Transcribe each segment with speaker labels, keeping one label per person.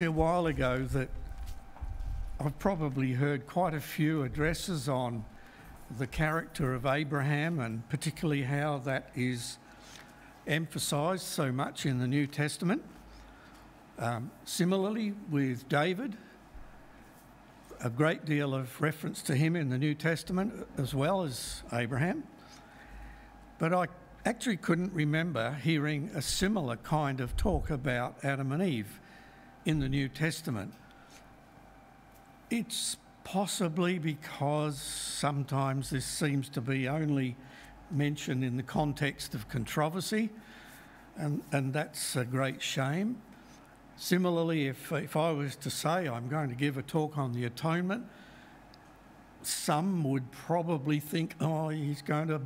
Speaker 1: A while ago that I've probably heard quite a few addresses on the character of Abraham and particularly how that is emphasised so much in the New Testament. Similarly with David, a great deal of reference to him in the New Testament as well as Abraham. But I actually couldn't remember hearing a similar kind of talk about Adam and Eve in the New Testament. It's possibly because sometimes this seems to be only mentioned in the context of controversy, and that's a great shame. Similarly, if I was to say I'm going to give a talk on the atonement, some would probably think, oh, he's going to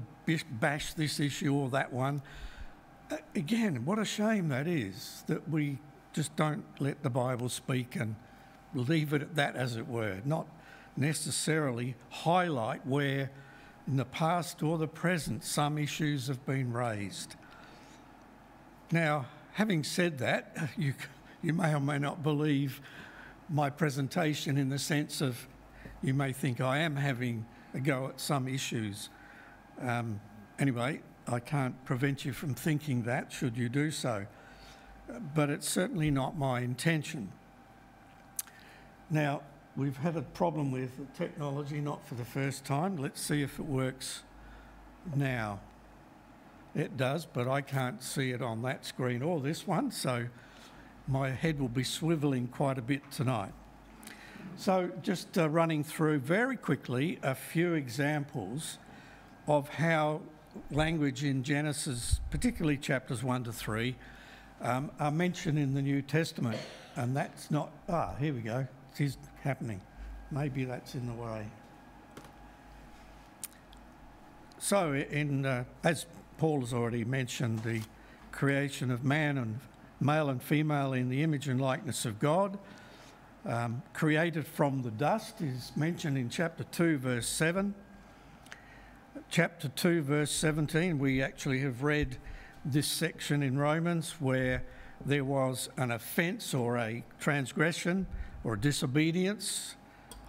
Speaker 1: bash this issue or that one. Again, what a shame that is, that we just don't let the Bible speak and leave it at that, as it were, not necessarily highlight where in the past or the present some issues have been raised. Now, having said that, you may or may not believe my presentation in the sense of you may think I am having a go at some issues. Anyway, I can't prevent you from thinking that, should you do so. But it's certainly not my intention. Now, we've had a problem with technology, not for the first time. Let's see if it works now. It does, but I can't see it on that screen or this one, so my head will be swivelling quite a bit tonight. So just running through very quickly a few examples of how language in Genesis, particularly chapters 1 to 3, are mentioned in the New Testament, and that's not... here we go. It is happening. Maybe that's in the way. So, as Paul has already mentioned, the creation of man and male and female in the image and likeness of God, created from the dust, is mentioned in chapter 2, verse 7. Chapter 2, verse 17, we actually have read this section in Romans where there was an offence or a transgression or disobedience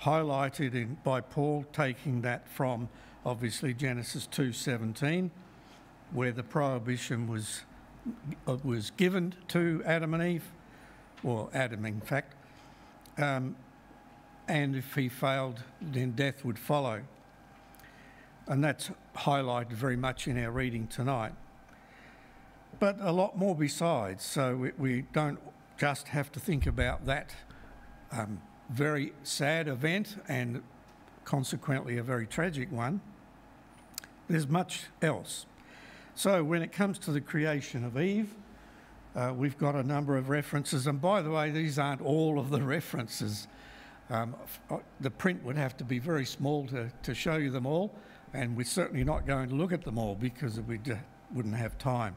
Speaker 1: highlighted by Paul, taking that from obviously Genesis 2:17, where the prohibition was given to Adam and Eve, or Adam in fact, and if he failed then death would follow. And that's highlighted very much in our reading tonight. But a lot more besides, so we don't just have to think about that very sad event and consequently a very tragic one. There's much else. So when it comes to the creation of Eve, we've got a number of references, and by the way, these aren't all of the references. The print would have to be very small to show you them all, and we're certainly not going to look at them all because we wouldn't have time.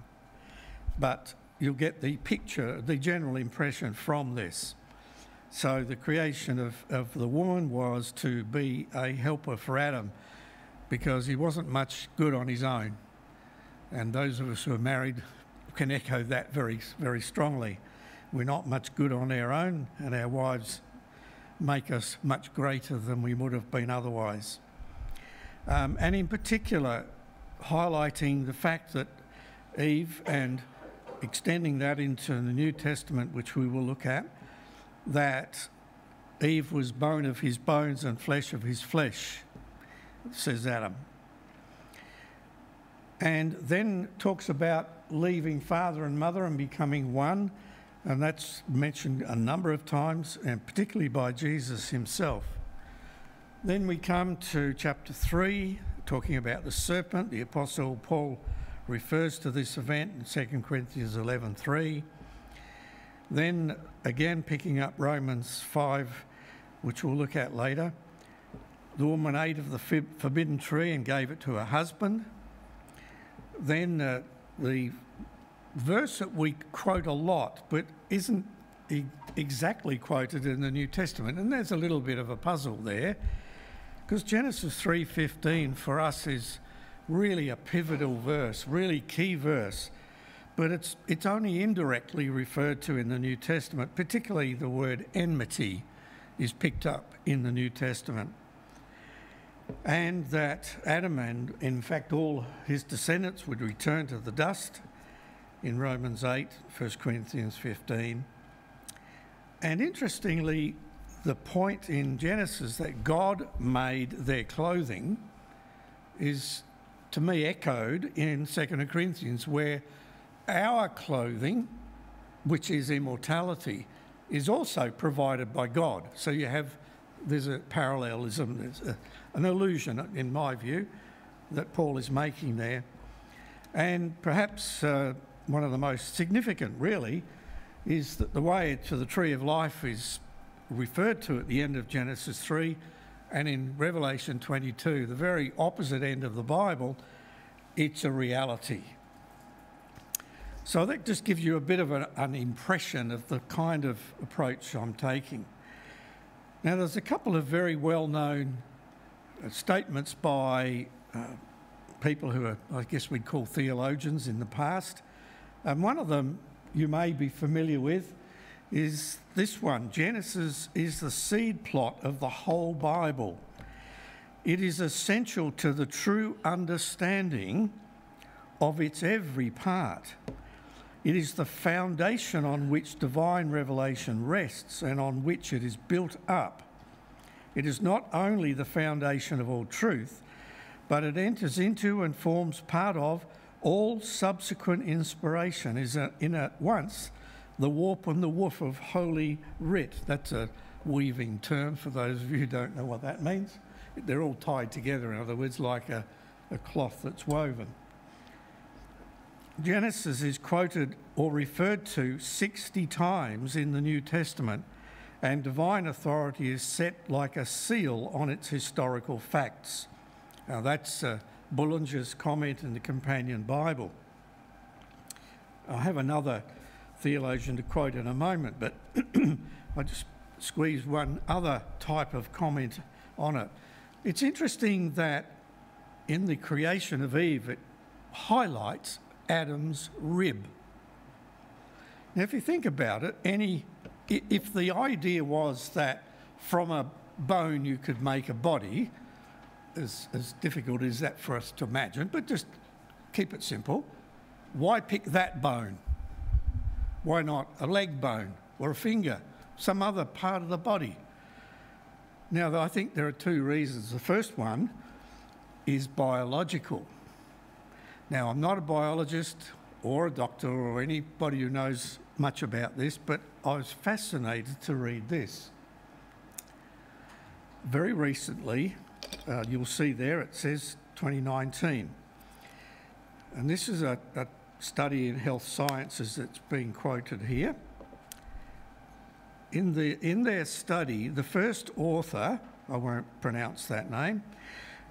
Speaker 1: But you'll get the picture, the general impression from this. So the creation of the woman was to be a helper for Adam because he wasn't much good on his own. And those of us who are married can echo that very, very strongly. We're not much good on our own, and our wives make us much greater than we would have been otherwise. And in particular, highlighting the fact that Eve, and extending that into the New Testament, which we will look at, that Eve was bone of his bones and flesh of his flesh, says Adam. And then talks about leaving father and mother and becoming one, and that's mentioned a number of times, and particularly by Jesus himself. Then we come to chapter 3, talking about the serpent. The Apostle Paul refers to this event in 2 Corinthians 11:3. Then again picking up Romans 5, which we'll look at later. The woman ate of the forbidden tree and gave it to her husband. Then the verse that we quote a lot but isn't exactly quoted in the New Testament, and there's a little bit of a puzzle there, because Genesis 3:15 for us is really a pivotal verse, really key verse, but it's only indirectly referred to in the New Testament, particularly the word enmity is picked up in the New Testament. And that Adam and, in fact, all his descendants would return to the dust in Romans 8, 1 Corinthians 15. And interestingly, the point in Genesis that God made their clothing is, to me, echoed in 2 Corinthians, where our clothing, which is immortality, is also provided by God. So there's a parallelism, there's an allusion, in my view, that Paul is making there. And perhaps one of the most significant, really, is that the way to the tree of life is referred to at the end of Genesis 3 and in Revelation 22, the very opposite end of the Bible, it's a reality. So that just gives you a bit of an impression of the kind of approach I'm taking. Now, there's a couple of very well-known statements by people who are, I guess we'd call theologians in the past. And one of them you may be familiar with is this one: Genesis is the seed plot of the whole Bible. It is essential to the true understanding of its every part. It is the foundation on which divine revelation rests and on which it is built up. It is not only the foundation of all truth, but it enters into and forms part of all subsequent inspiration, is in at once the warp and the woof of Holy Writ. That's a weaving term for those of you who don't know what that means. They're all tied together, in other words, like a cloth that's woven. Genesis is quoted or referred to 60 times in the New Testament, and divine authority is set like a seal on its historical facts. Now that's Bullinger's comment in the Companion Bible. I'll have another theologian to quote in a moment, but I just squeezed one other type of comment on it. It's interesting that in the creation of Eve, it highlights Adam's rib. Now, if you think about it, if the idea was that from a bone you could make a body, as difficult as that for us to imagine, but just keep it simple, why pick that bone? Why not a leg bone or a finger, some other part of the body? Now, I think there are two reasons. The first one is biological. Now, I'm not a biologist or a doctor or anybody who knows much about this, but I was fascinated to read this. Very recently, you'll see there, it says 2019. And this is a study in health sciences that's being quoted here. In their study, the first author, I won't pronounce that name,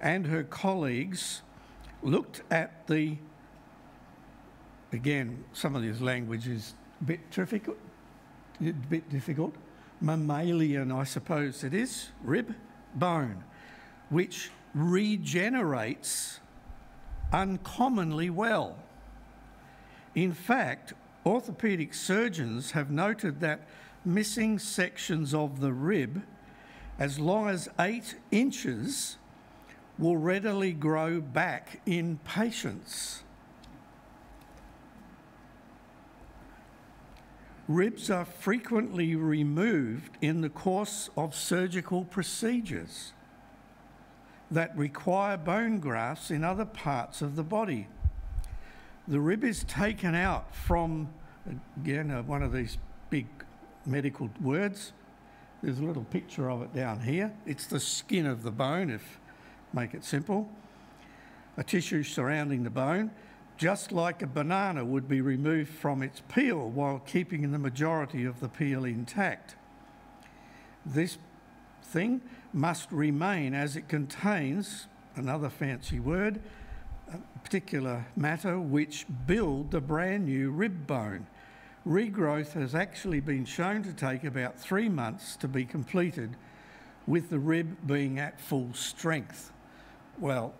Speaker 1: and her colleagues looked at again, some of this language is a bit difficult, mammalian, I suppose it is, rib bone, which regenerates uncommonly well. In fact, orthopaedic surgeons have noted that missing sections of the rib, as long as 8 inches, will readily grow back in patients. Ribs are frequently removed in the course of surgical procedures that require bone grafts in other parts of the body. The rib is taken out from, again, one of these big medical words. There's a little picture of it down here. It's the skin of the bone, make it simple. A tissue surrounding the bone, just like a banana would be removed from its peel while keeping the majority of the peel intact. This thing must remain as it contains, another fancy word, a particular matter which build the brand new rib bone. Regrowth has actually been shown to take about 3 months to be completed, with the rib being at full strength. Well,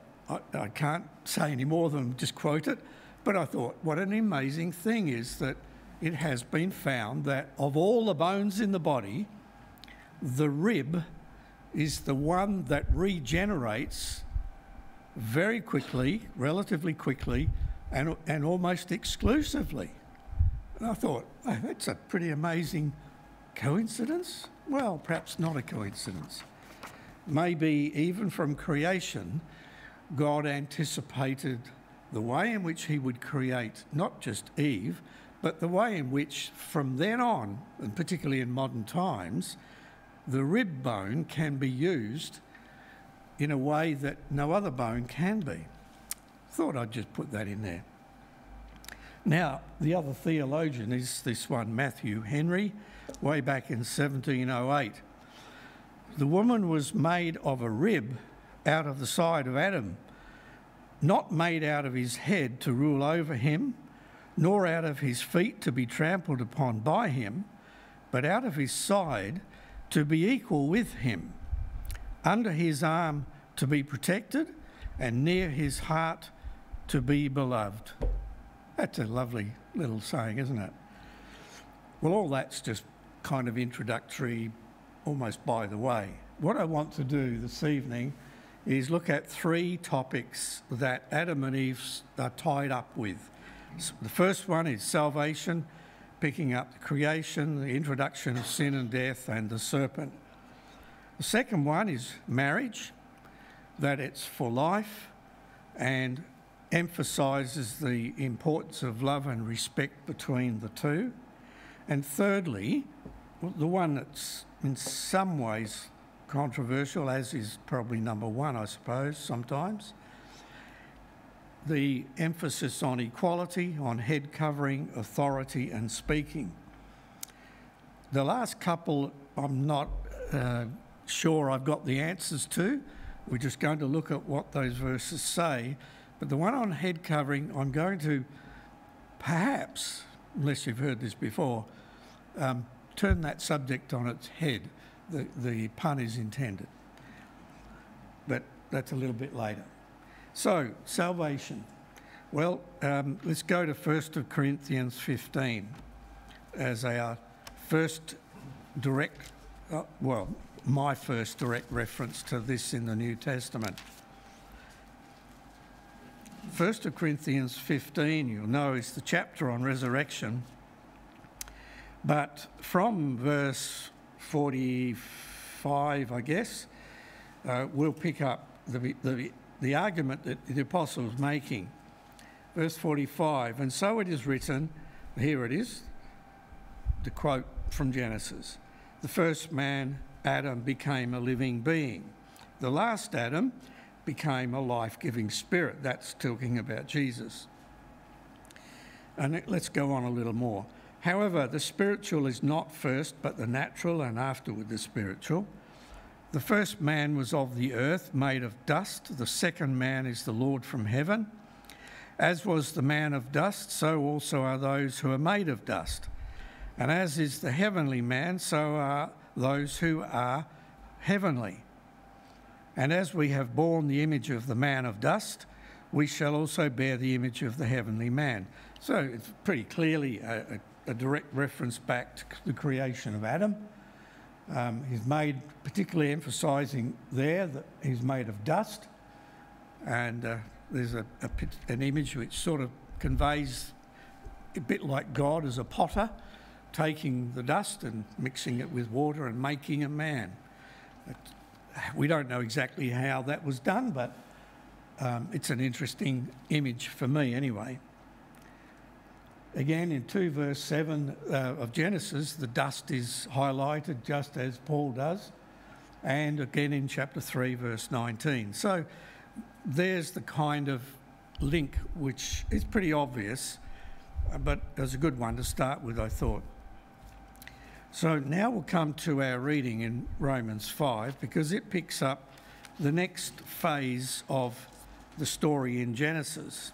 Speaker 1: I can't say any more than just quote it, But I thought, what an amazing thing is that it has been found that of all the bones in the body, the rib is the one that regenerates very quickly, relatively quickly, and almost exclusively. And I thought, oh, that's a pretty amazing coincidence. Well, perhaps not a coincidence. Maybe even from creation, God anticipated the way in which he would create not just Eve, but the way in which from then on, and particularly in modern times, the rib bone can be used in a way that no other bone can be. Thought I'd just put that in there. Now, the other theologian is this one, Matthew Henry, way back in 1708. The woman was made of a rib out of the side of Adam, not made out of his head to rule over him, nor out of his feet to be trampled upon by him, but out of his side to be equal with him, under his arm to be protected, and near his heart to be beloved. That's a lovely little saying, isn't it? Well, all that's just kind of introductory, almost by the way. What I want to do this evening is look at three topics that Adam and Eve are tied up with. So the first one is salvation, picking up the creation, the introduction of sin and death, and the serpent. The second one is marriage, that it's for life and emphasises the importance of love and respect between the two. And thirdly, the one that's in some ways controversial, as is probably number one, I suppose, sometimes, the emphasis on equality, on head covering, authority and speaking. The last couple I'm not sure I've got the answers to. We're just going to look at what those verses say. But the one on head covering, I'm going to perhaps, unless you've heard this before, turn that subject on its head. The pun is intended. But that's a little bit later. So, salvation. Well, let's go to 1 Corinthians 15 as our first direct, my first direct reference to this in the New Testament. 1 Corinthians 15, you'll know, is the chapter on resurrection. But from verse 45, I guess, we'll pick up the argument that the apostle was making. Verse 45, and so it is written, here it is, the quote from Genesis, the first man, Adam, became a living being. The last Adam became a life-giving spirit. That's talking about Jesus. And let's go on a little more. However, the spiritual is not first, but the natural, and afterward the spiritual. The first man was of the earth, made of dust. The second man is the Lord from heaven. As was the man of dust, so also are those who are made of dust. And as is the heavenly man, so are those who are heavenly. And as we have borne the image of the man of dust, we shall also bear the image of the heavenly man. So it's pretty clearly a direct reference back to the creation of Adam. He's made, particularly emphasising there, that he's made of dust. And there's an image which sort of conveys a bit like God as a potter, taking the dust and mixing it with water and making a man. We don't know exactly how that was done, but it's an interesting image for me anyway. Again, in 2 verse 7 of Genesis, the dust is highlighted just as Paul does, and again in chapter 3 verse 19. So there's the kind of link which is pretty obvious, but it was a good one to start with, I thought. So now we'll come to our reading in Romans 5, because it picks up the next phase of the story in Genesis,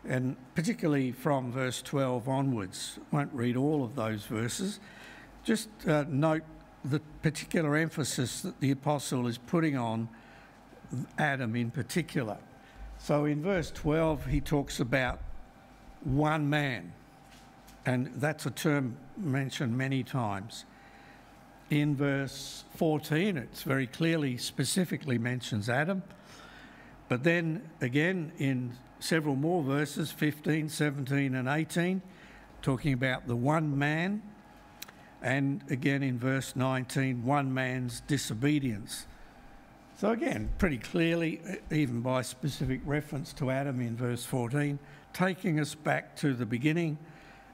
Speaker 1: and particularly from verse 12 onwards. I won't read all of those verses. Just note the particular emphasis that the apostle is putting on Adam in particular. So in verse 12, he talks about one man, and that's a term mentioned many times. In verse 14, it's very clearly, specifically mentions Adam. But then again, in several more verses, 15, 17 and 18, talking about the one man. And again in verse 19, one man's disobedience. So again, pretty clearly, even by specific reference to Adam in verse 14, taking us back to the beginning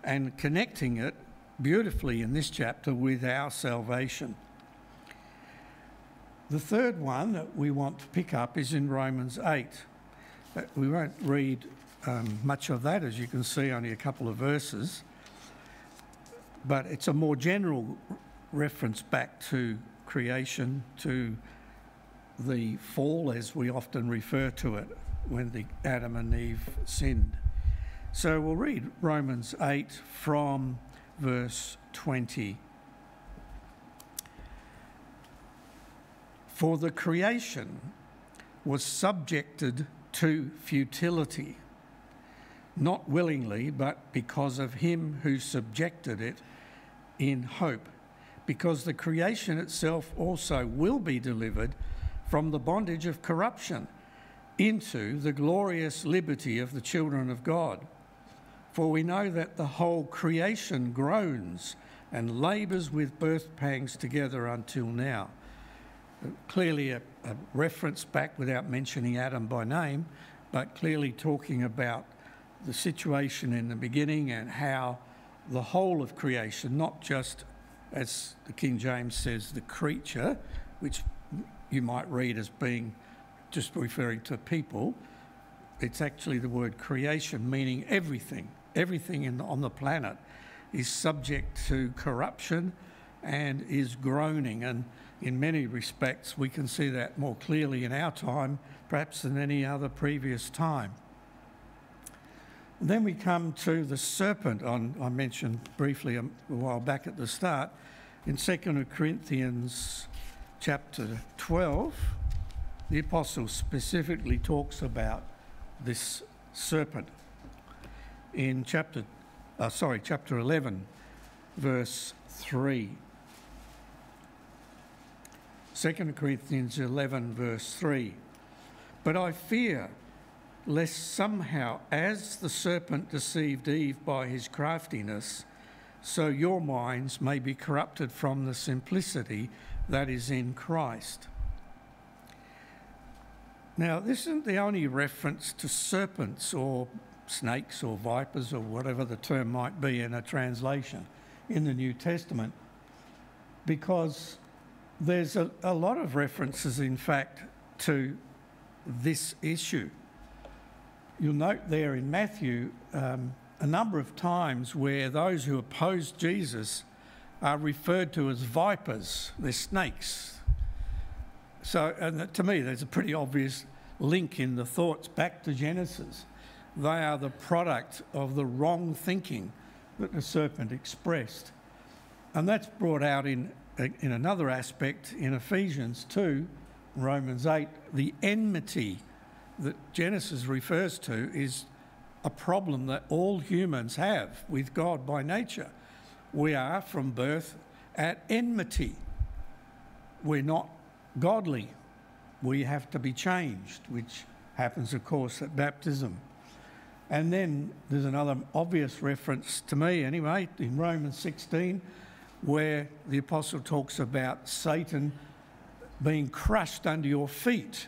Speaker 1: and connecting it beautifully in this chapter with our salvation. The third one that we want to pick up is in Romans 8. We won't read much of that, as you can see, only a couple of verses, but it's a more general reference back to creation, to the fall, as we often refer to it, when the Adam and Eve sinned. So we'll read Romans 8 from verse 20. For the creation was subjected to futility, not willingly, but because of him who subjected it in hope, because the creation itself also will be delivered from the bondage of corruption into the glorious liberty of the children of God. For we know that the whole creation groans and labours with birth pangs together until now. Clearly a reference back, without mentioning Adam by name, but clearly talking about the situation in the beginning and how the whole of creation, not just, as the King James says, the creature, which you might read as being just referring to people. It's actually the word creation, meaning everything. Everything on the planet is subject to corruption and is groaning. And in many respects, we can see that more clearly in our time, perhaps than any other previous time. And then we come to the serpent. I mentioned briefly a while back at the start. In 2 Corinthians chapter 12, the apostle specifically talks about this serpent. In chapter 11, verse 3. 2 Corinthians 11, verse 3. But I fear lest somehow, as the serpent deceived Eve by his craftiness, so your minds may be corrupted from the simplicity that is in Christ. Now, this isn't the only reference to serpents or snakes or vipers or whatever the term might be in a translation in the New Testament, because there's a lot of references, in fact, to this issue. You'll note there in Matthew a number of times where those who opposed Jesus are referred to as vipers. They're snakes. So, and to me, there's a pretty obvious link in the thoughts back to Genesis. They are the product of the wrong thinking that the serpent expressed. And that's brought out in another aspect in Ephesians 2, Romans 8. The enmity that Genesis refers to is a problem that all humans have with God by nature. We are from birth at enmity. We're not godly. We have to be changed, which happens, of course, at baptism. And then there's another obvious reference, to me anyway, in Romans 16, where the apostle talks about Satan being crushed under your feet.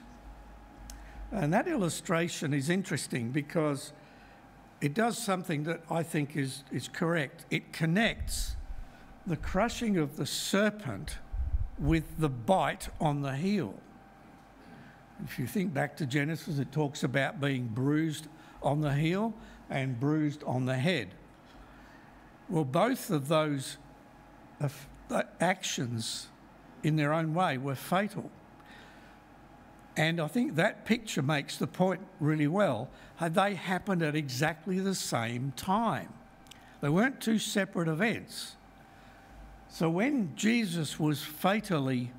Speaker 1: And that illustration is interesting because it does something that I think is correct. It connects the crushing of the serpent with the bite on the heel. If you think back to Genesis, it talks about being bruised on the heel and bruised on the head. Well, both of those actions in their own way were fatal. And I think that picture makes the point really well. They happened at exactly the same time. They weren't two separate events. So when Jesus was fatally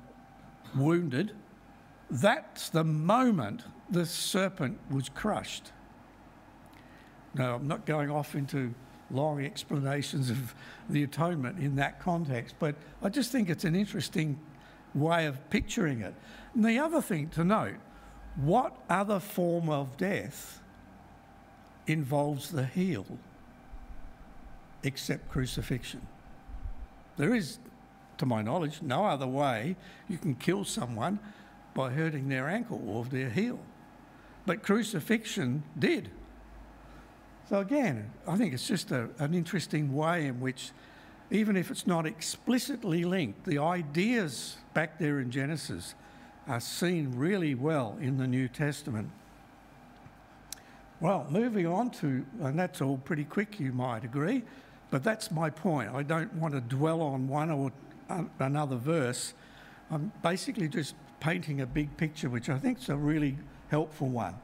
Speaker 1: wounded That's the moment the serpent was crushed. Now, I'm not going off into long explanations of the atonement in that context, but I just think it's an interesting way of picturing it. And the other thing to note, what other form of death involves the heel except crucifixion? There is, to my knowledge, no other way you can kill someone by hurting their ankle or their heel. But crucifixion did. So again, I think it's just an interesting way in which, even if it's not explicitly linked, the ideas back there in Genesis are seen really well in the New Testament. Well, moving on to, and that's all pretty quick, you might agree, but that's my point. I don't want to dwell on one or another verse. I'm basically just painting a big picture, which I think is a really helpful one.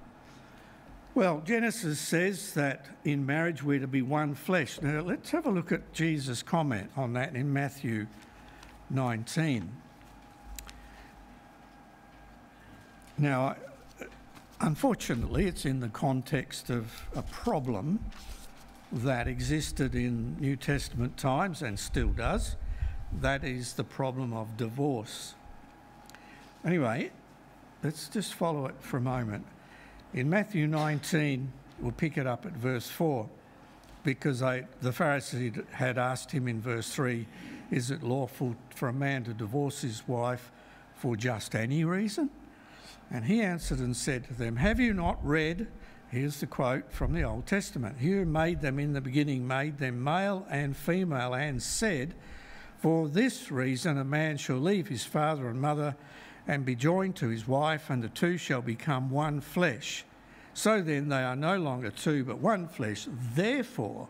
Speaker 1: Well, Genesis says that in marriage we're to be one flesh. Now, let's have a look at Jesus' comment on that in Matthew 19. Now, unfortunately, it's in the context of a problem that existed in New Testament times and still does. That is the problem of divorce. Anyway, let's just follow it for a moment. In Matthew 19, we'll pick it up at verse 4, because the Pharisees had asked him in verse 3, is it lawful for a man to divorce his wife for just any reason? And he answered and said to them, have you not read, here's the quote from the Old Testament, he who made them in the beginning made them male and female, and said, for this reason a man shall leave his father and mother and be joined to his wife, and the two shall become one flesh. So then they are no longer two, but one flesh. Therefore,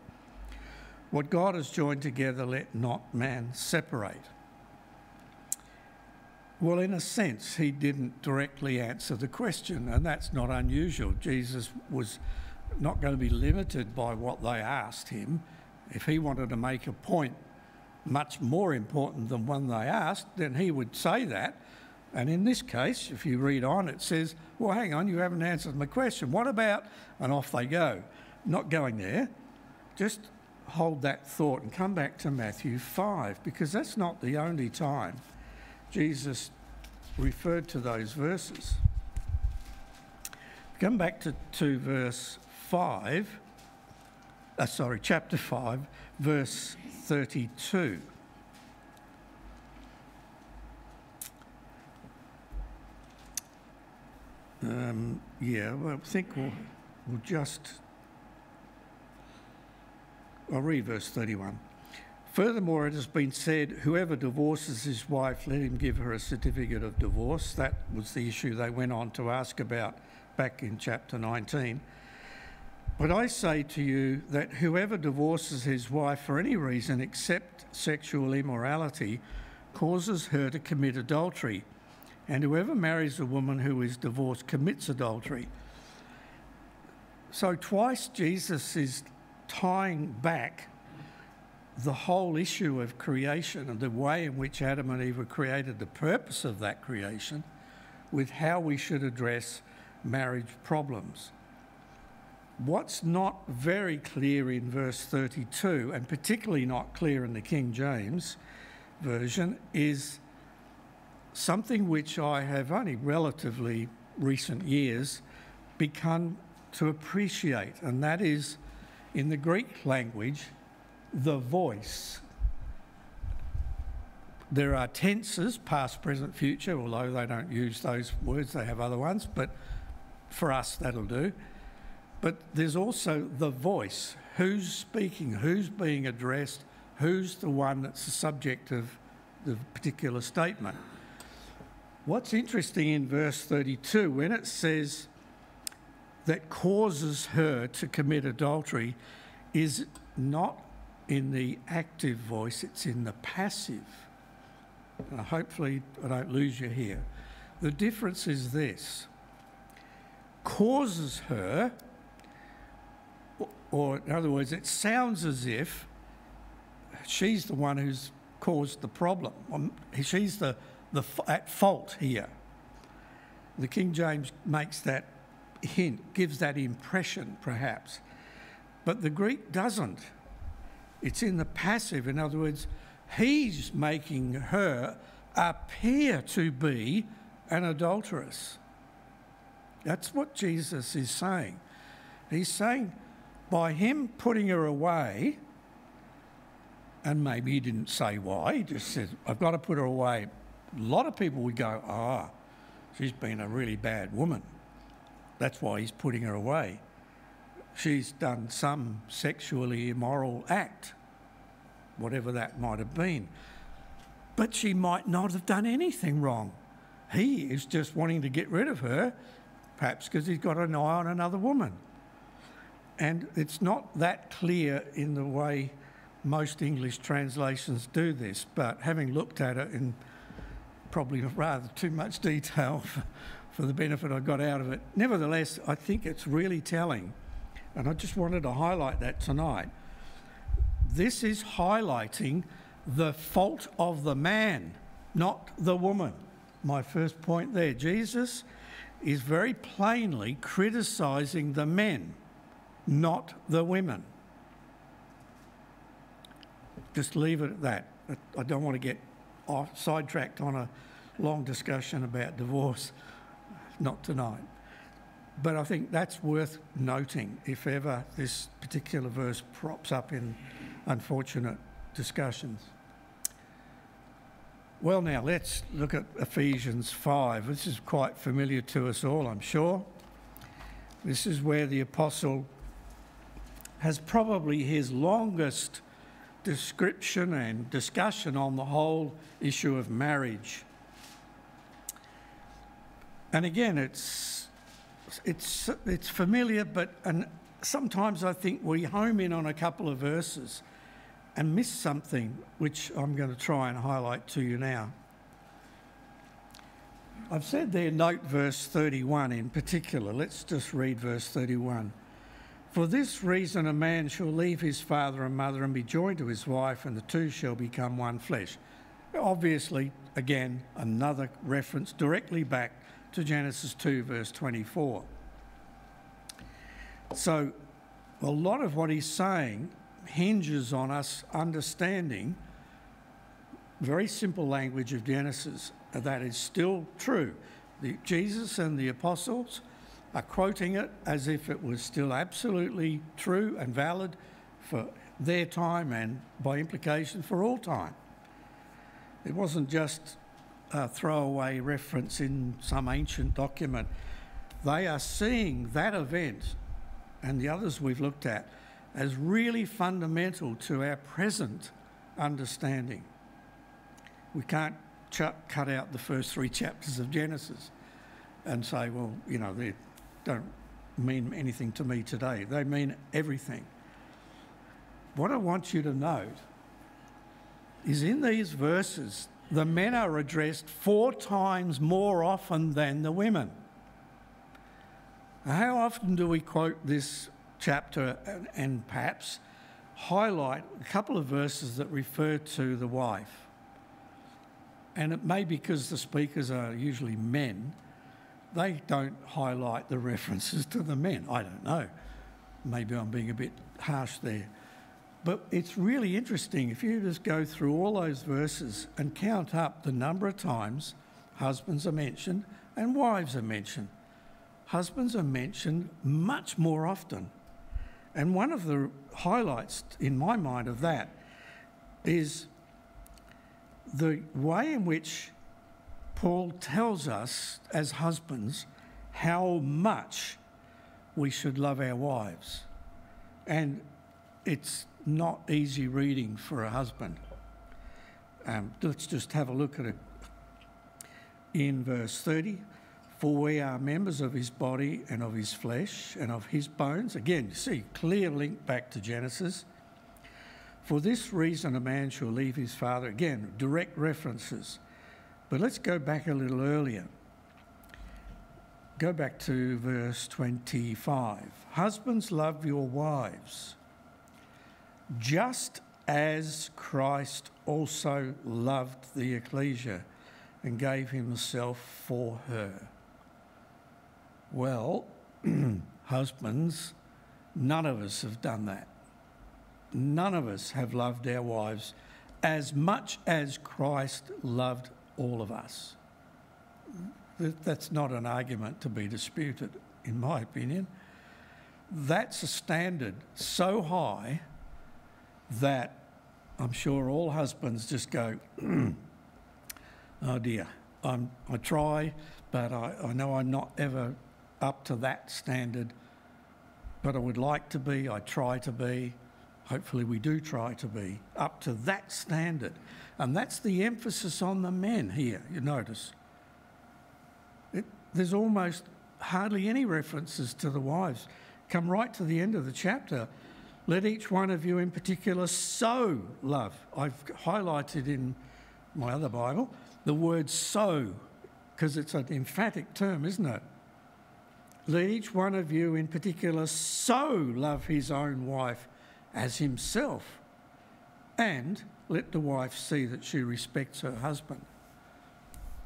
Speaker 1: what God has joined together, let not man separate. Well, in a sense, he didn't directly answer the question, and that's not unusual. Jesus was not going to be limited by what they asked him. If he wanted to make a point much more important than one they asked, then he would say that. And in this case, if you read on, it says, well, hang on, you haven't answered my question. What about? And off they go. Not going there. Just hold that thought and come back to Matthew 5, because that's not the only time Jesus referred to those verses. Come back to verse 5, chapter 5, verse 32. I think we'll just... I'll read verse 31. Furthermore, it has been said, whoever divorces his wife, let him give her a certificate of divorce. That was the issue they went on to ask about back in chapter 19. But I say to you that whoever divorces his wife for any reason except sexual immorality causes her to commit adultery. And whoever marries a woman who is divorced commits adultery. So twice Jesus is tying back the whole issue of creation and the way in which Adam and Eve were created, the purpose of that creation, with how we should address marriage problems. What's not very clear in verse 32, and particularly not clear in the King James Version, is something which I have only relatively recent years begun to appreciate, and that is, in the Greek language, the voice. There are tenses, past, present, future, although they don't use those words, they have other ones, but for us that'll do. But there's also the voice. Who's speaking? Who's being addressed? Who's the one that's the subject of the particular statement? What's interesting in verse 32, when it says that causes her to commit adultery, is not in the active voice, it's in the passive. Hopefully I don't lose you here. The difference is this. Causes her, or in other words, it sounds as if she's the one who's caused the problem. She's at fault here. The King James makes that hint, gives that impression perhaps, but the Greek doesn't. It's in the passive. In other words, he's making her appear to be an adulteress. That's what Jesus is saying. He's saying by him putting her away, and maybe he didn't say why, he just said, I've got to put her away. A lot of people would go, she's been a really bad woman. That's why he's putting her away. She's done some sexually immoral act, whatever that might have been. But she might not have done anything wrong. He is just wanting to get rid of her, perhaps because he's got an eye on another woman. And it's not that clear in the way most English translations do this, but having looked at it in probably rather too much detail for the benefit I got out of it, nevertheless, I think it's really telling. And I just wanted to highlight that tonight. This is highlighting the fault of the man, not the woman. My first point there. Jesus is very plainly criticising the men, not the women. Just leave it at that. I don't want to get sidetracked on a long discussion about divorce. Not tonight. But I think that's worth noting if ever this particular verse props up in unfortunate discussions. Well, now let's look at Ephesians 5. This is quite familiar to us all, I'm sure. This is where the apostle has probably his longest description and discussion on the whole issue of marriage. And again, it's familiar, and sometimes I think we home in on a couple of verses and miss something, which I'm going to try and highlight to you now. I've said there, note verse 31 in particular. Let's just read verse 31. For this reason a man shall leave his father and mother and be joined to his wife, and the two shall become one flesh. Obviously, again, another reference directly back to Genesis 2, verse 24. So a lot of what he's saying hinges on us understanding very simple language of Genesis. That is still true. Jesus and the apostles are quoting it as if it was still absolutely true and valid for their time and by implication for all time. It wasn't just a throwaway reference in some ancient document. They are seeing that event and the others we've looked at as really fundamental to our present understanding. We can't cut out the first 3 chapters of Genesis and say, well, you know, they don't mean anything to me today. They mean everything. What I want you to note is in these verses, the men are addressed 4 times more often than the women. How often do we quote this chapter and perhaps highlight a couple of verses that refer to the wife? And it may be because the speakers are usually men, they don't highlight the references to the men. I don't know. Maybe I'm being a bit harsh there. But it's really interesting if you just go through all those verses and count up the number of times husbands are mentioned and wives are mentioned. Husbands are mentioned much more often. And one of the highlights in my mind of that is the way in which Paul tells us as husbands how much we should love our wives. And it's not easy reading for a husband. Let's just have a look at it. In verse 30, for we are members of his body and of his flesh and of his bones. Again, you see, clear link back to Genesis. For this reason a man shall leave his father. Again, direct references. But let's go back a little earlier. Go back to verse 25. Husbands, love your wives, just as Christ also loved the ecclesia and gave himself for her. Well, husbands, none of us have done that. None of us have loved our wives as much as Christ loved all of us. That's not an argument to be disputed, in my opinion. That's a standard so high that I'm sure all husbands just go, oh dear, I try, but I know I'm not ever up to that standard, but I would like to be, I try to be, hopefully we do try to be, up to that standard. And that's the emphasis on the men here, you notice. There's almost hardly any references to the wives. Come right to the end of the chapter. Let each one of you in particular so love. I've highlighted in my other Bible the word so, because it's an emphatic term, isn't it? Let each one of you in particular so love his own wife as himself, and let the wife see that she respects her husband.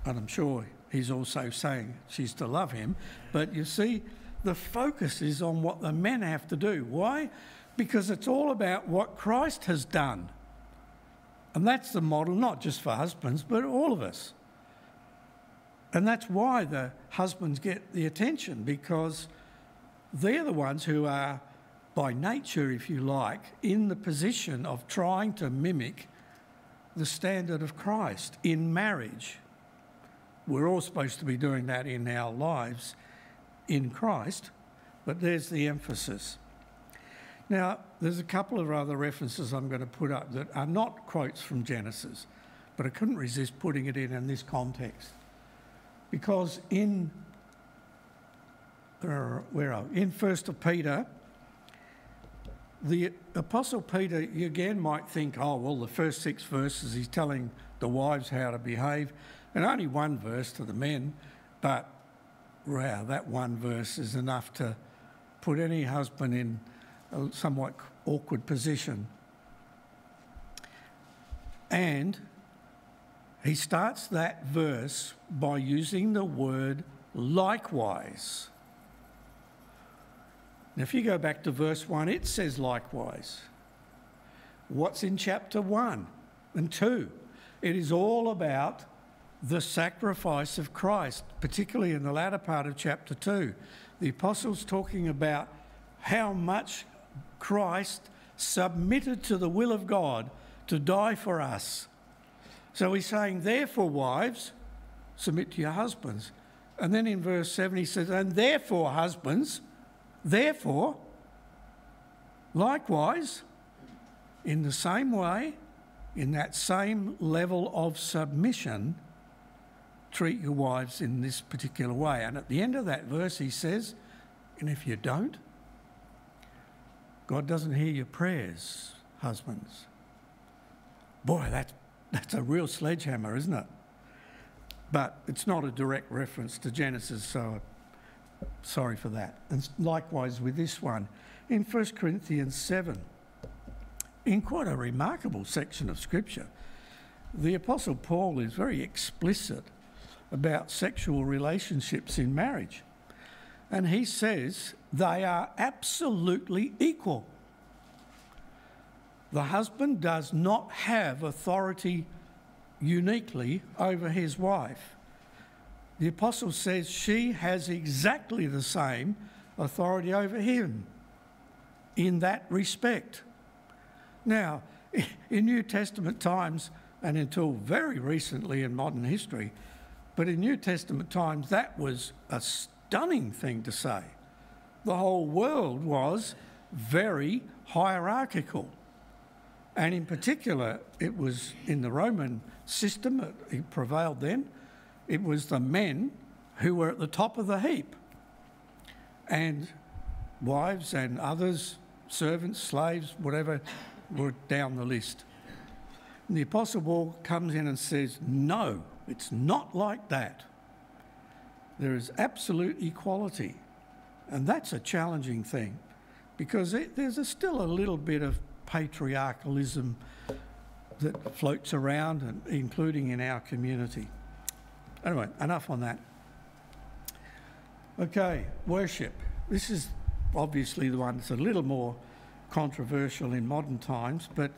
Speaker 1: And I'm sure he's also saying she's to love him. But you see, the focus is on what the men have to do. Why? Because it's all about what Christ has done. And that's the model, not just for husbands, but all of us. And that's why the husbands get the attention, because they're the ones who are, by nature, if you like, in the position of trying to mimic the standard of Christ in marriage. We're all supposed to be doing that in our lives in Christ, but there's the emphasis. Now, there's a couple of other references I'm going to put up that are not quotes from Genesis, but I couldn't resist putting it in this context. Because in 1 Peter, the Apostle Peter, you again might think, oh, well, the first 6 verses he's telling the wives how to behave, and only 1 verse to the men, but wow, that 1 verse is enough to put any husband in a somewhat awkward position. And he starts that verse by using the word likewise. Now, if you go back to verse 1, it says likewise. What's in chapter 1 and 2? It is all about the sacrifice of Christ, particularly in the latter part of chapter 2. The apostle's talking about how much Christ submitted to the will of God to die for us. So he's saying, therefore, wives, submit to your husbands. And then in verse 7 he says, and therefore, husbands, therefore, likewise, in the same way, in that same level of submission, treat your wives in this particular way. And at the end of that verse he says, and if you don't, God doesn't hear your prayers, husbands. Boy, that's a real sledgehammer, isn't it? But it's not a direct reference to Genesis, so sorry for that. And likewise with this one. In 1 Corinthians 7, in quite a remarkable section of Scripture, the Apostle Paul is very explicit about sexual relationships in marriage. And he says they are absolutely equal. The husband does not have authority uniquely over his wife. The apostle says she has exactly the same authority over him in that respect. Now, in New Testament times, and until very recently in modern history, but in New Testament times, that was a stunning thing to say. The whole world was very hierarchical. And in particular, it was in the Roman system, it prevailed then, it was the men who were at the top of the heap. And wives and others, servants, slaves, whatever, were down the list. And the Apostle Paul comes in and says, no, it's not like that. There is absolute equality. And that's a challenging thing, because there's still a little bit of patriarchalism that floats around, and including in our community. Anyway, enough on that. Okay, worship. This is obviously the one that's a little more controversial in modern times, but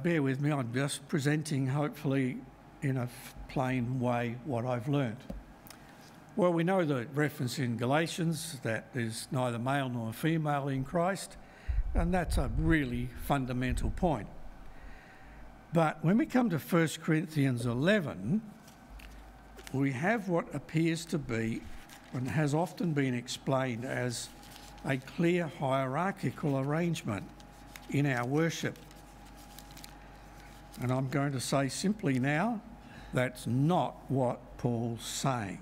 Speaker 1: bear with me, I'm just presenting, hopefully in a plain way, what I've learnt. Well, we know the reference in Galatians that there's neither male nor female in Christ, and that's a really fundamental point. But when we come to 1 Corinthians 11, we have what appears to be, and has often been explained as, a clear hierarchical arrangement in our worship. And I'm going to say simply now, that's not what Paul's saying.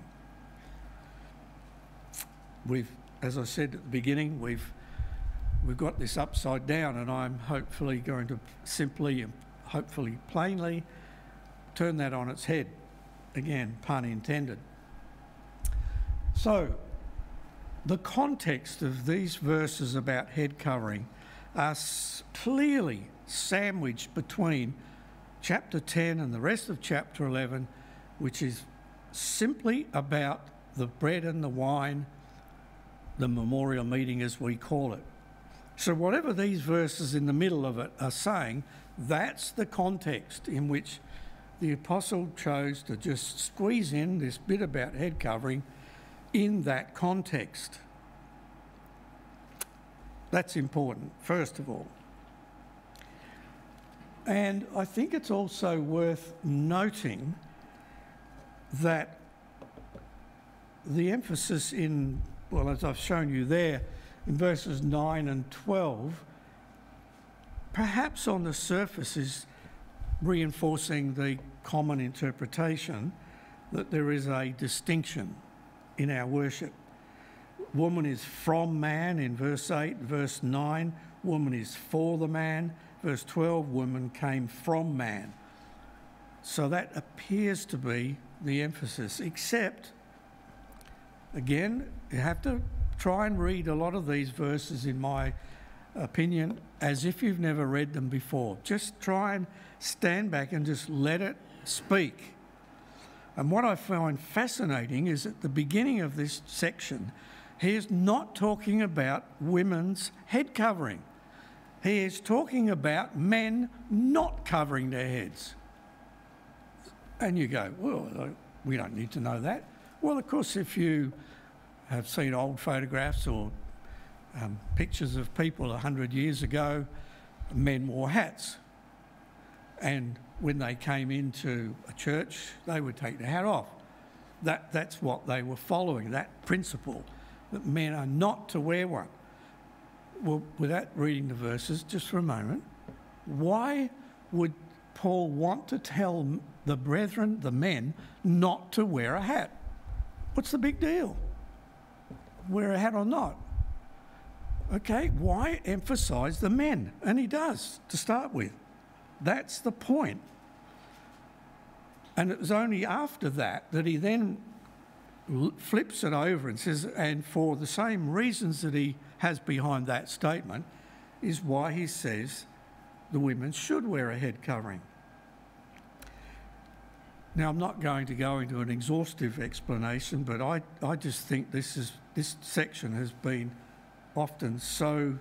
Speaker 1: As I said at the beginning, we've got this upside down, and I'm hopefully going to simply and hopefully plainly turn that on its head. Again, pun intended. So, the context of these verses about head covering are clearly sandwiched between chapter 10 and the rest of chapter 11, which is simply about the bread and the wine, the memorial meeting as we call it. So whatever these verses in the middle of it are saying, that's the context in which the apostle chose to just squeeze in this bit about head covering in that context. That's important, first of all. And I think it's also worth noting that the emphasis in, well, as I've shown you there, in verses 9 and 12, perhaps on the surface is reinforcing the common interpretation that there is a distinction in our worship. Woman is from man in verse 8, verse 9, woman is for the man, verse 12, woman came from man. So that appears to be the emphasis, except, again, you have to try and read a lot of these verses, in my opinion, as if you've never read them before. Just try and stand back and just let it speak. And what I find fascinating is at the beginning of this section, he is not talking about women's head covering. He is talking about men not covering their heads. And you go, well, we don't need to know that. Well, of course, if you have seen old photographs or pictures of people 100 years ago, men wore hats. And when they came into a church, they would take their hat off. That's what they were following, that principle, that men are not to wear one. Well, without reading the verses, just for a moment, why would Paul want to tell the brethren, the men, not to wear a hat? What's the big deal? Wear a hat or not? Okay, why emphasise the men? And he does, to start with. That's the point. And it was only after that that he then flips it over and says, and for the same reasons that he has behind that statement, is why he says the women should wear a head covering. Now, I'm not going to go into an exhaustive explanation, but I just think this section has been often so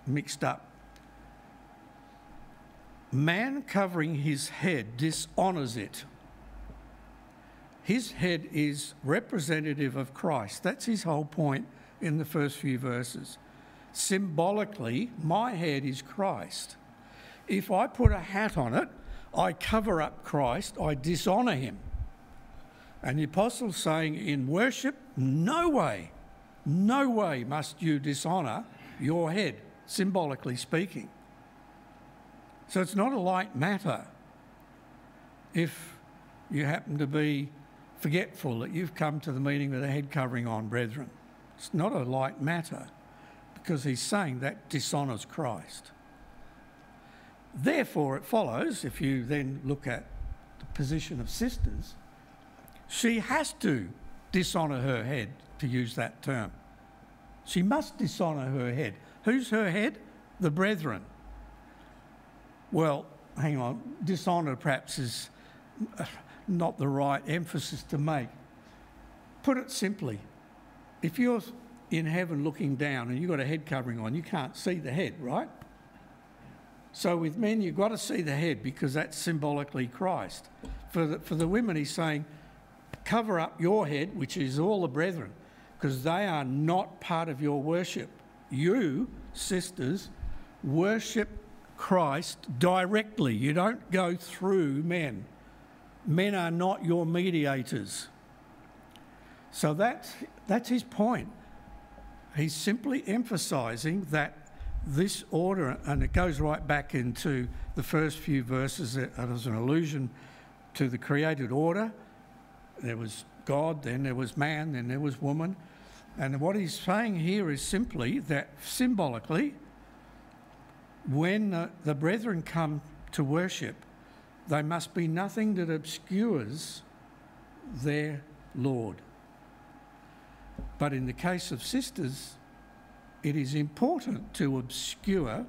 Speaker 1: mixed up. Man covering his head dishonours it. His head is representative of Christ. That's his whole point in the first few verses. Symbolically, my head is Christ. If I put a hat on it, I cover up Christ, I dishonour him. And the apostle's saying in worship, no way must you dishonour your head, symbolically speaking. So it's not a light matter if you happen to be forgetful that you've come to the meeting with a head covering on, brethren. It's not a light matter, because he's saying that dishonours Christ. Therefore, it follows, if you then look at the position of sisters, she has to dishonour her head, to use that term. She must dishonour her head. Who's her head? The brethren. Well, hang on, dishonour perhaps is not the right emphasis to make. Put it simply, if you're in heaven looking down and you've got a head covering on, you can't see the head, right? So with men, you've got to see the head because that's symbolically Christ. For the women, he's saying, cover up your head, which is all the brethren, because they are not part of your worship. You, sisters, worship Christ directly. You don't go through men. Men are not your mediators. So that's his point. He's simply emphasising that this order, and it goes right back into the first few verses as an allusion to the created order. There was God, then there was man, then there was woman. And what he's saying here is simply that symbolically, when the brethren come to worship, they must be nothing that obscures their Lord. But in the case of sisters, it is important to obscure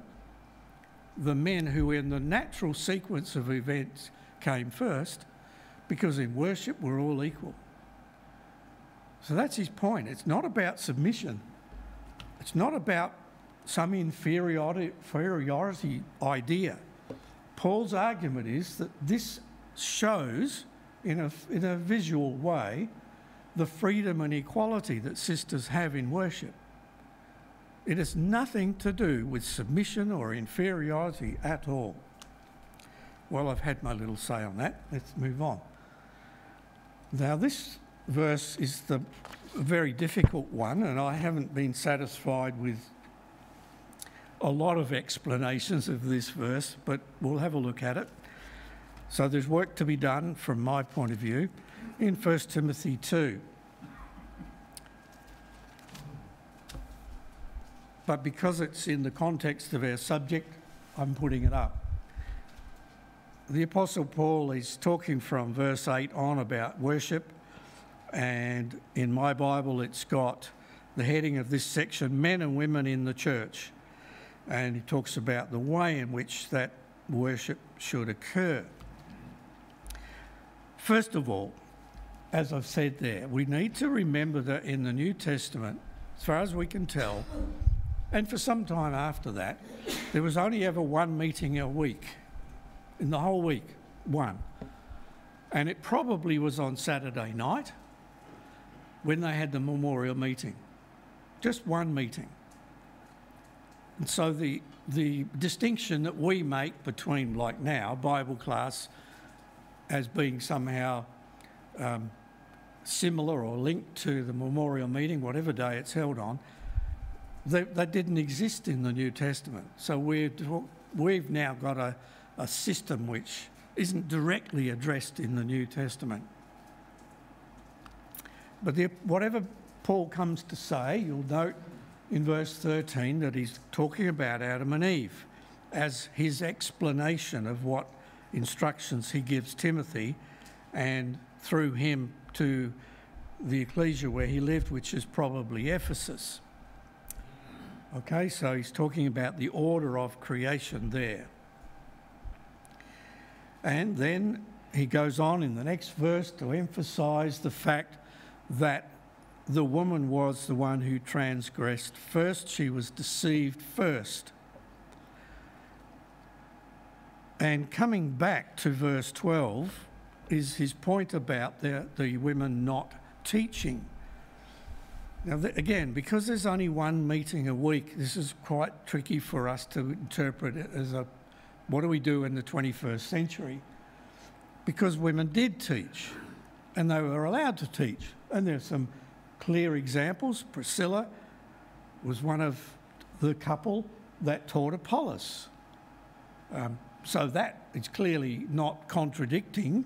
Speaker 1: the men who in the natural sequence of events came first, because in worship we're all equal. So that's his point. It's not about submission. It's not about some inferiority idea. Paul's argument is that this shows in a visual way the freedom and equality that sisters have in worship. It has nothing to do with submission or inferiority at all. Well, I've had my little say on that. Let's move on. Now, this verse is a very difficult one, and I haven't been satisfied with a lot of explanations of this verse, but we'll have a look at it. So there's work to be done from my point of view in 1 Timothy 2. But because it's in the context of our subject, I'm putting it up. The Apostle Paul is talking from verse 8 on about worship, and in my Bible it's got the heading of this section, Men and Women in the Church. And he talks about the way in which that worship should occur. First of all, as I've said there, we need to remember that in the New Testament, as far as we can tell, and for some time after that, there was only ever one meeting a week. In the whole week, one. And it probably was on Saturday night when they had the memorial meeting. Just one meeting. And so the distinction that we make between, like now, Bible class as being somehow similar or linked to the memorial meeting, whatever day it's held on, that didn't exist in the New Testament. So we've now got a system which isn't directly addressed in the New Testament. But whatever Paul comes to say, you'll note in verse 13 that he's talking about Adam and Eve as his explanation of what instructions he gives Timothy, and through him to the ecclesia where he lived, which is probably Ephesus. Okay, so he's talking about the order of creation there. And then he goes on in the next verse to emphasise the fact that the woman was the one who transgressed first. She was deceived first. And coming back to verse 12 is his point about the women not teaching. Now, again, because there's only one meeting a week, this is quite tricky for us to interpret it as what do we do in the 21st century? Because women did teach, and they were allowed to teach. And there's some clear examples. Priscilla was one of the couple that taught Apollos. So that is clearly not contradicting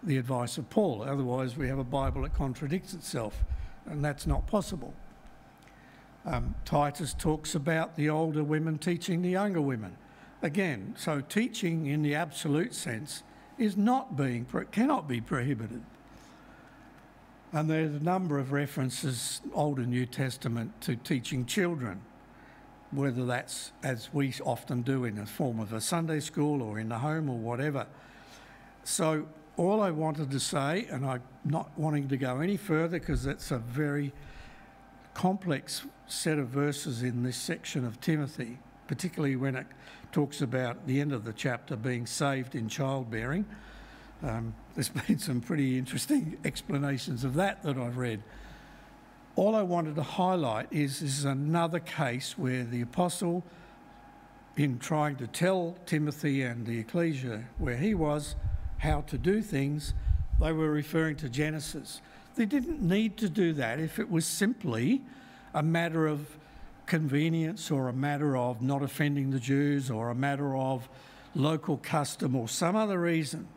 Speaker 1: the advice of Paul. Otherwise, we have a Bible that contradicts itself, and that's not possible. Titus talks about the older women teaching the younger women. Again, so teaching in the absolute sense is cannot be prohibited. And there's a number of references, Old and New Testament, to teaching children, whether that's, as we often do, in the form of a Sunday school or in the home or whatever. So all I wanted to say, and I'm not wanting to go any further because that's a very complex set of verses in this section of Timothy, particularly when it talks about the end of the chapter being saved in childbearing. There's been some pretty interesting explanations of that I've read. All I wanted to highlight is this is another case where the apostle, in trying to tell Timothy and the ecclesia where he was how to do things, they were referring to Genesis. They didn't need to do that if it was simply a matter of convenience or a matter of not offending the Jews or a matter of local custom or some other reason.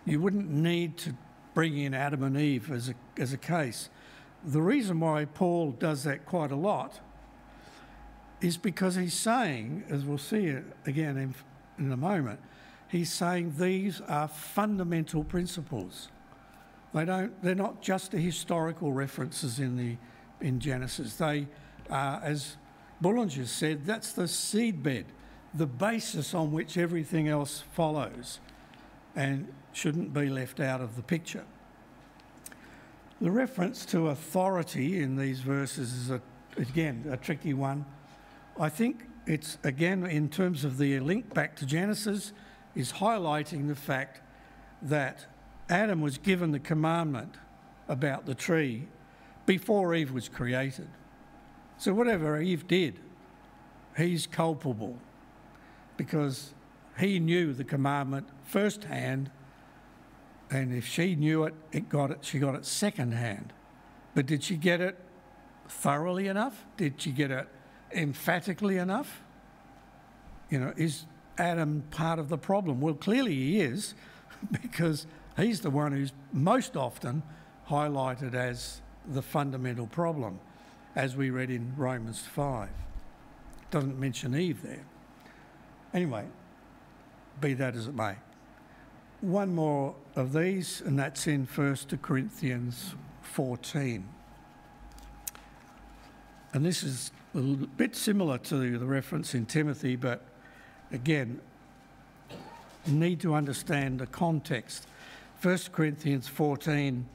Speaker 1: You wouldn't need to bring in Adam and Eve as a case. The reason why Paul does that quite a lot is because he's saying, as we'll see it again in a moment, he's saying these are fundamental principles. They're not just the historical references in Genesis. They are, as Bullinger said, that's the seedbed, the basis on which everything else follows, and shouldn't be left out of the picture. The reference to authority in these verses is, again, a tricky one. I think it's, again, in terms of the link back to Genesis, is highlighting the fact that Adam was given the commandment about the tree before Eve was created. So whatever Eve did, he's culpable because he knew the commandment firsthand, and if she knew it, she got it secondhand. But did she get it thoroughly enough? Did she get it emphatically enough? Is Adam part of the problem? Well, clearly he is, because he's the one who's most often highlighted as the fundamental problem, as we read in Romans 5. Doesn't mention Eve there. Anyway, be that as it may. One more of these, and that's in 1 Corinthians 14. And this is a little bit similar to the reference in Timothy, but again, you need to understand the context. 1 Corinthians 14,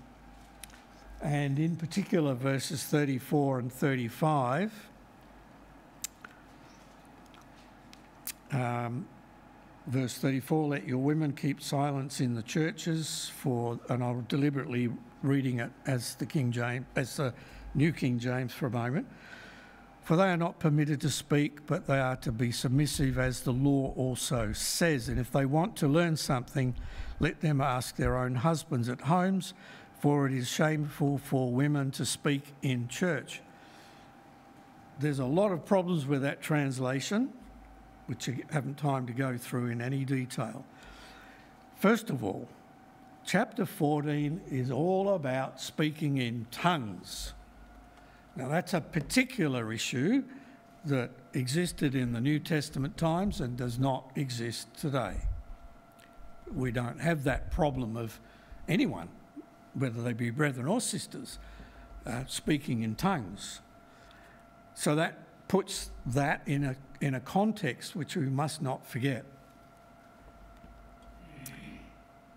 Speaker 1: and in particular verses 34 and 35. Verse 34, let your women keep silence in the churches and I'm deliberately reading it as the New King James for a moment. For they are not permitted to speak, but they are to be submissive, as the law also says. And if they want to learn something, let them ask their own husbands at homes, for it is shameful for women to speak in church. There's a lot of problems with that translation, which I haven't time to go through in any detail. First of all, chapter 14 is all about speaking in tongues. Now, that's a particular issue that existed in the New Testament times and does not exist today. We don't have that problem of anyone, whether they be brethren or sisters, speaking in tongues. So that puts that in a context which we must not forget.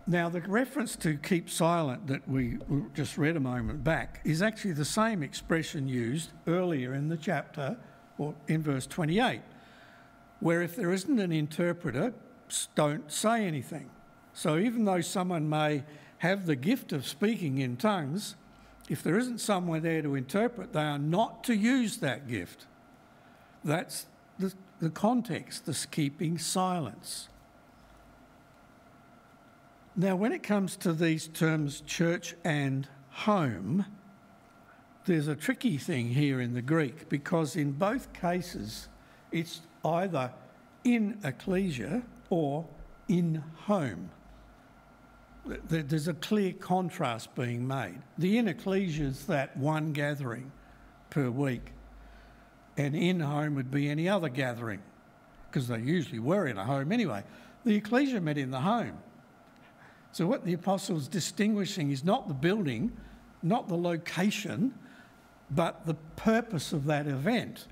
Speaker 1: Now, the reference to keep silent that we just read a moment back is actually the same expression used earlier in the chapter, or in verse 28, where if there isn't an interpreter, don't say anything. So even though someone may have the gift of speaking in tongues, if there isn't someone there to interpret, they are not to use that gift. That's the context, this keeping silence. Now, when it comes to these terms, church and home, there's a tricky thing here in the Greek, because in both cases, it's either in ecclesia or in home. There's a clear contrast being made. The in ecclesia is that one gathering per week, and in home would be any other gathering, because they usually were in a home anyway. The ecclesia met in the home. So what the apostle's distinguishing is not the building, not the location, but the purpose of that event.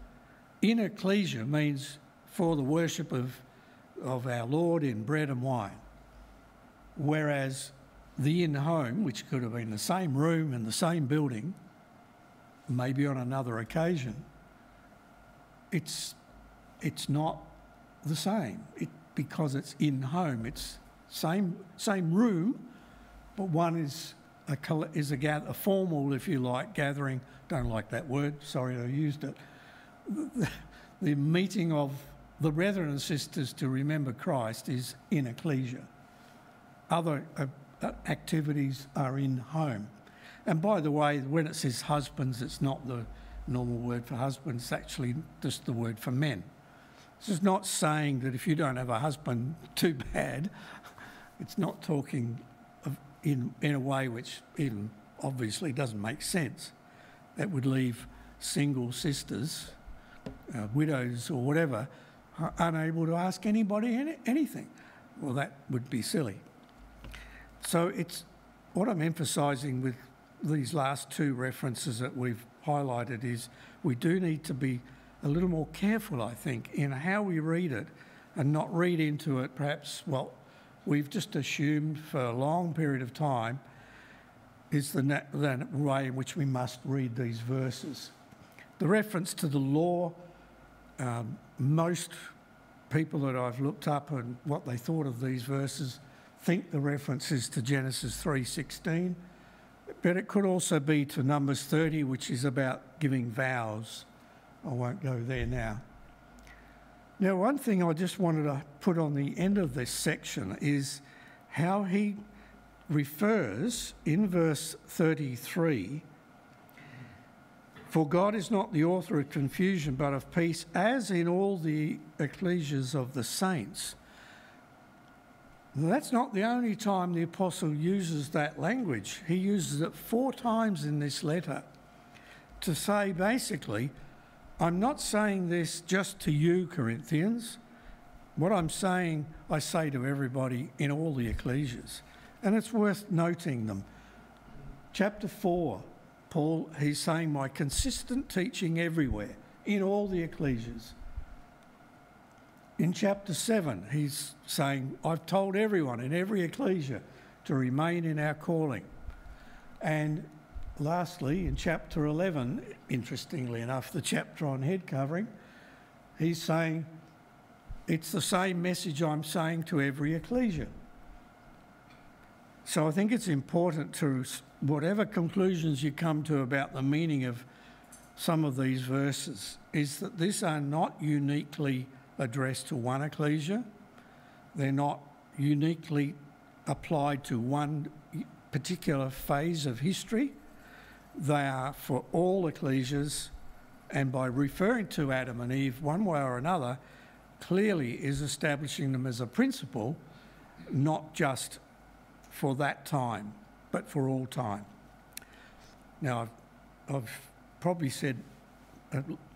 Speaker 1: In ecclesia means for the worship of our Lord in bread and wine. Whereas the in home, which could have been the same room and the same building, maybe on another occasion, it's not the same because it's in home. It's same room, but one is a formal, if you like, gathering. Don't like that word. Sorry, I used it. The meeting of the brethren and sisters to remember Christ is in ecclesia. Other activities are in home. And by the way, when it says husbands, it's not the normal word for husbands, it's actually just the word for men. This is not saying that if you don't have a husband, too bad. It's not talking in a way which even obviously doesn't make sense. That would leave single sisters, widows or whatever, unable to ask anybody anything. Well, that would be silly. So it's what I'm emphasising with these last two references that we've highlighted is we do need to be a little more careful, I think, in how we read it and not read into it perhaps what we've just assumed for a long period of time is the way in which we must read these verses. The reference to the law, most people that I've looked up and what they thought of these verses think the reference is to Genesis 3:16, but it could also be to Numbers 30, which is about giving vows. I won't go there now. Now, one thing I just wanted to put on the end of this section is how he refers in verse 33, "For God is not the author of confusion, but of peace, as in all the ecclesias of the saints." Now, that's not the only time the apostle uses that language. He uses it 4 times in this letter to say, basically, I'm not saying this just to you, Corinthians. What I'm saying, I say to everybody in all the ecclesias. And it's worth noting them. Chapter 4, Paul, he's saying my consistent teaching everywhere, in all the ecclesias. In chapter 7, he's saying, I've told everyone in every ecclesia to remain in our calling. And lastly, in chapter 11, interestingly enough, the chapter on head covering, he's saying, it's the same message I'm saying to every ecclesia. So I think it's important to, whatever conclusions you come to about the meaning of some of these verses, is that these are not uniquely addressed to one ecclesia. They're not uniquely applied to one particular phase of history. They are for all ecclesias, and by referring to Adam and Eve one way or another, clearly is establishing them as a principle, not just for that time, but for all time. Now, I've probably said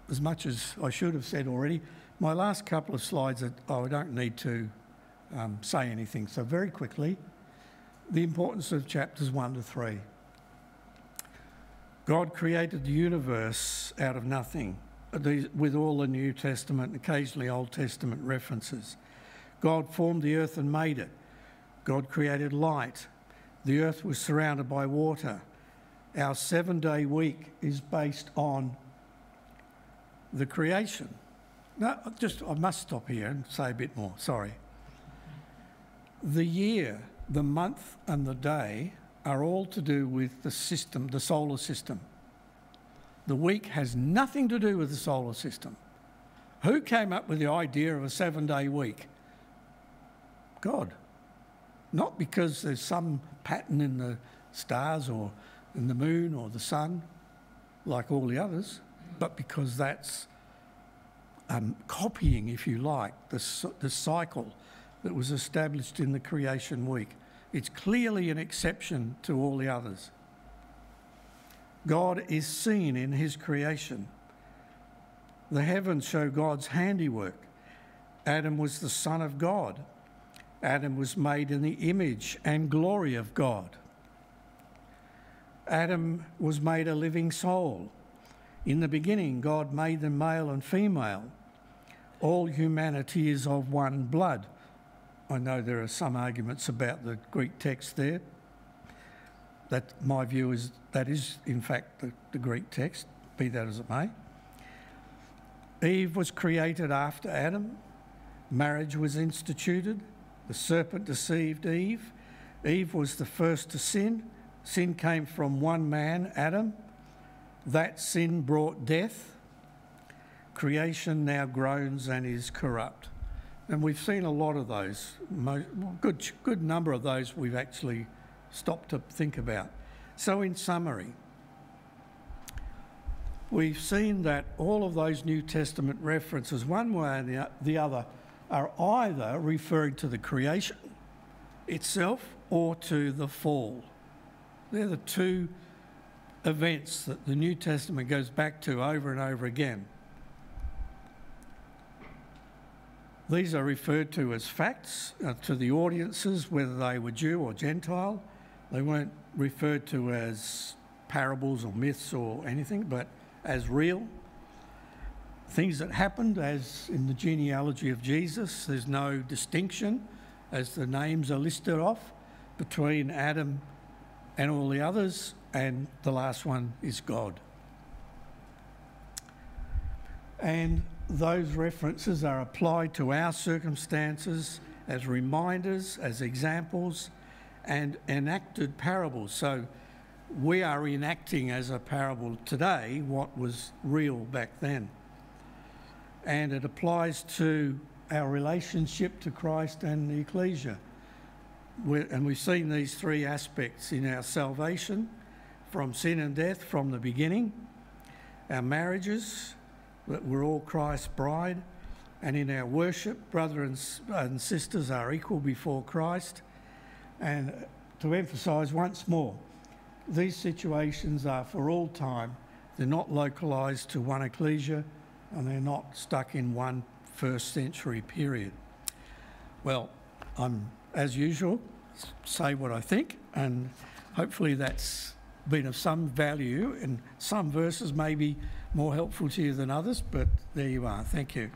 Speaker 1: as much as I should have said already. My last couple of slides, I don't need to say anything. So very quickly, the importance of chapters 1 to 3. God created the universe out of nothing, with all the New Testament and occasionally Old Testament references. God formed the earth and made it. God created light. The earth was surrounded by water. Our 7-day week is based on the creation. No, I must stop here and say a bit more, sorry. The year, the month and the day are all to do with the system, the solar system. The week has nothing to do with the solar system. Who came up with the idea of a 7-day week? God. Not because there's some pattern in the stars or in the moon or the sun, like all the others, but because that's copying, if you like, the cycle that was established in the creation week. It's clearly an exception to all the others. God is seen in his creation. The heavens show God's handiwork. Adam was the son of God. Adam was made in the image and glory of God. Adam was made a living soul. In the beginning, God made them male and female. All humanity is of one blood. I know there are some arguments about the Greek text there. That my view is that is in fact the Greek text. be that as it may. Eve was created after Adam. Marriage was instituted. The serpent deceived Eve. Eve was the first to sin. Sin came from one man, Adam. That sin brought death. Creation now groans and is corrupt. And we've seen a lot of those. Good number of those we've actually stopped to think about. So in summary, we've seen that all of those New Testament references, one way or the other, are either referring to the creation itself or to the fall. They're the two events that the New Testament goes back to over and over again. These are referred to as facts to the audiences, whether they were Jew or Gentile. They weren't referred to as parables or myths or anything, but as real things that happened, as in the genealogy of Jesus. There's no distinction, as the names are listed off, between Adam and all the others, and the last one is God. And those references are applied to our circumstances as reminders, as examples, and enacted parables. So we are enacting as a parable today what was real back then. And it applies to our relationship to Christ and the ecclesia. And we've seen these three aspects in our salvation, from sin and death from the beginning, our marriages, that we're all Christ's bride, and in our worship, brothers and sisters are equal before Christ. And to emphasise once more, these situations are for all time. They're not localised to one ecclesia, and they're not stuck in one first century period. Well, I'm, as usual, say what I think, and hopefully that's been of some value, and some verses may be more helpful to you than others, but there you are. Thank you.